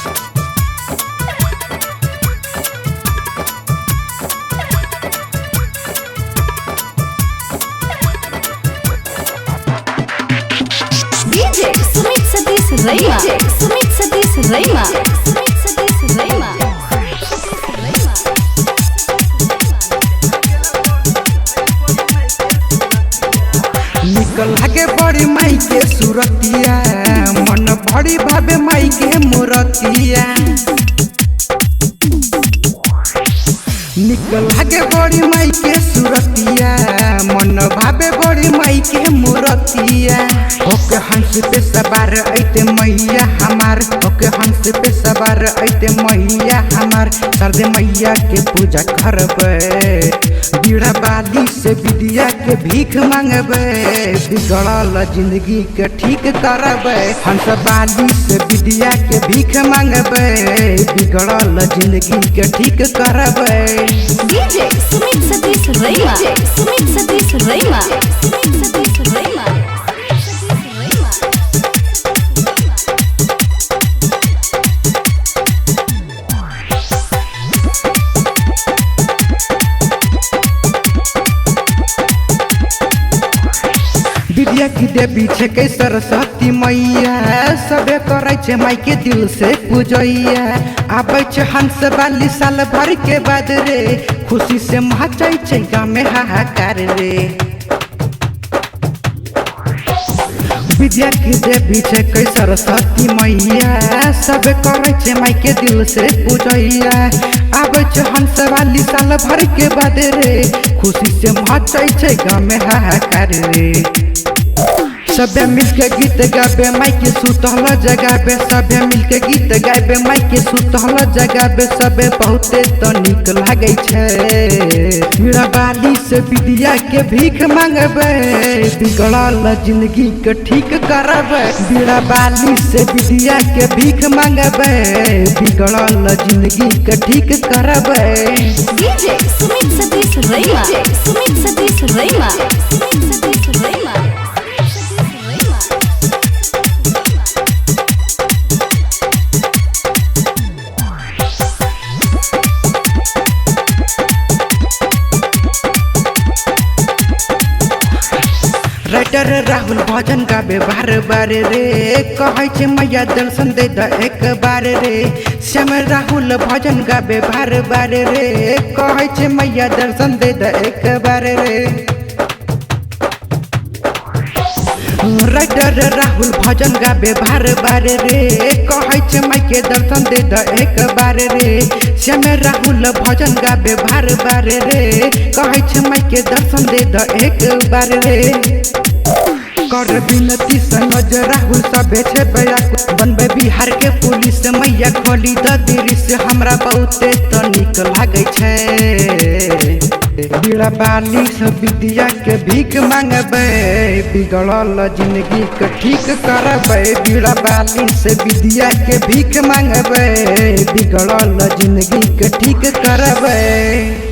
DJ Sumit Satish Raima. Sumit Satish Raima. Sumit Satish Raima. निकल लागे बड़ी माई के सुरतिया, मन बड़ी भावे माई के मूरतिया। निकल लागे बड़ी माई के सुरतिया, मन भावे बड़ी माई के मूरतिया। ओके हंस पे सवार ऐते मैया हमार, ओके हंस पे सवार ऐते मैया हमार। सरदे मैया के पूजा करबे, बीड़ा बाली से विद्या के भीख मांगबे। बिगड़ल जिंदगी के ठीक करबे, हंस बाली से विद्या के भीख मांगबे। बिगड़ल जिंदगी के ठीक करबे। DJ Sumit Satish Raima. Sumit Satish Raima. Sumit Satish Raima. विद्या की देवी छे के सरस्वती मैया, सबे करे छे माई के दिल से पूजैया। आबै छे हंस वाली साल भर के बाद रे, खुशी से मचै छे गाँव में हाहाकार रे। विद्या की देवी छे के सरस्वती मैया, सबे करे छे माई के दिल से पूजैया। आबै छे हंस वाली साल भर के बाद रे, खुशी से मचै छे गाँव में हाहाकार रे। सबे मिलके गीत गाबे माई के सुतल जगाबे, सबे मिलके गीत गाबे माई के सुतल जगाबे। सबे बहुते तो निक लागे छे, बीड़ा बाली से विद्या के भीख मांगबे। बिगड़ल जिंदगी के ठीक करबे, बीड़ा बाली से विद्या के भीख मांगबे। बिगड़ल जिंदगी के ठीक करबे। DJ Sumit Satish Raima. Sumit Satish Raima. Sumit Satish Raima. Writer Rahul भजन गाबे बार बार रे, कहै छे मैया दर्शन दे द एक बार रे। श्याम राहुल भजन गाबे बार बार रे, कहै छे मैया दर्शन दे द एक बार रे। राइटर राहुल भजन गाबे बार बार रे, कहै छे माई के दर्शन दे द एक बार रे। श्याम राहुल भजन गाबे बार बार रे, कहै छे माई के दर्शन दे द एक बार रे। कर बिनती सनोज राहुल सबे छे व्याकुल, बनबे बिहार के पुलिस मैया खोली द दृश्य। हमरा बहुते तो निक लागे छे, बीड़ा बाली से विद्या के भीख मांगबे। बिगड़ल जिंदगी के ठीक करबे, बीड़ा बाली से विद्या के भीख मांगबे। बिगड़ल जिंदगी के ठीक करबे।